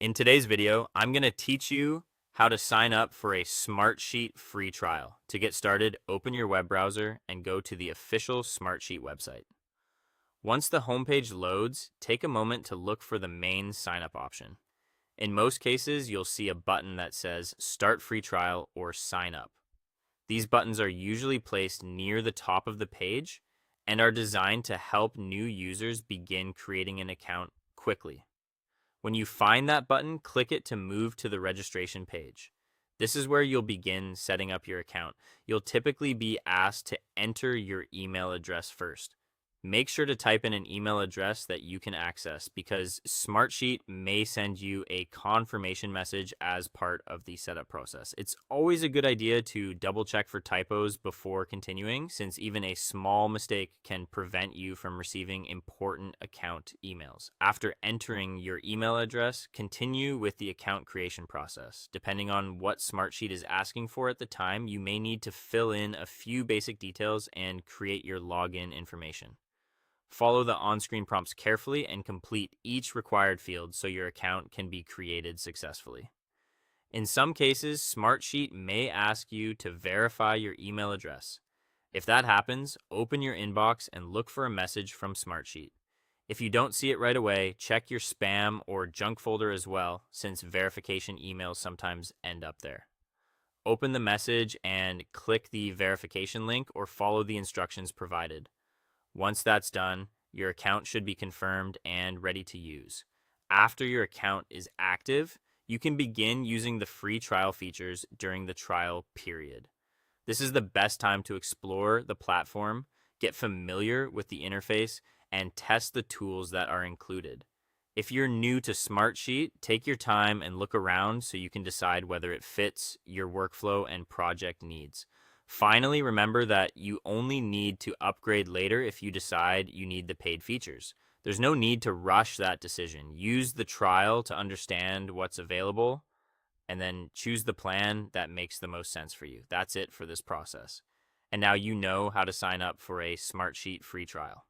In today's video, I'm going to teach you how to sign up for a Smartsheet free trial. To get started, open your web browser and go to the official Smartsheet website. Once the homepage loads, take a moment to look for the main sign up option. In most cases, you'll see a button that says Start Free Trial or Sign Up. These buttons are usually placed near the top of the page and are designed to help new users begin creating an account quickly. When you find that button, click it to move to the registration page. This is where you'll begin setting up your account. You'll typically be asked to enter your email address first. Make sure to type in an email address that you can access because Smartsheet may send you a confirmation message as part of the setup process. It's always a good idea to double check for typos before continuing, since even a small mistake can prevent you from receiving important account emails. After entering your email address, continue with the account creation process. Depending on what Smartsheet is asking for at the time, you may need to fill in a few basic details and create your login information. Follow the on-screen prompts carefully and complete each required field so your account can be created successfully. In some cases, Smartsheet may ask you to verify your email address. If that happens, open your inbox and look for a message from Smartsheet. If you don't see it right away, check your spam or junk folder as well, since verification emails sometimes end up there. Open the message and click the verification link or follow the instructions provided. Once that's done, your account should be confirmed and ready to use. After your account is active, you can begin using the free trial features during the trial period. This is the best time to explore the platform, get familiar with the interface, and test the tools that are included. If you're new to Smartsheet, take your time and look around so you can decide whether it fits your workflow and project needs. Finally, remember that you only need to upgrade later if you decide you need the paid features. There's no need to rush that decision. Use the trial to understand what's available and then choose the plan that makes the most sense for you. That's it for this process. And now you know how to sign up for a Smartsheet free trial.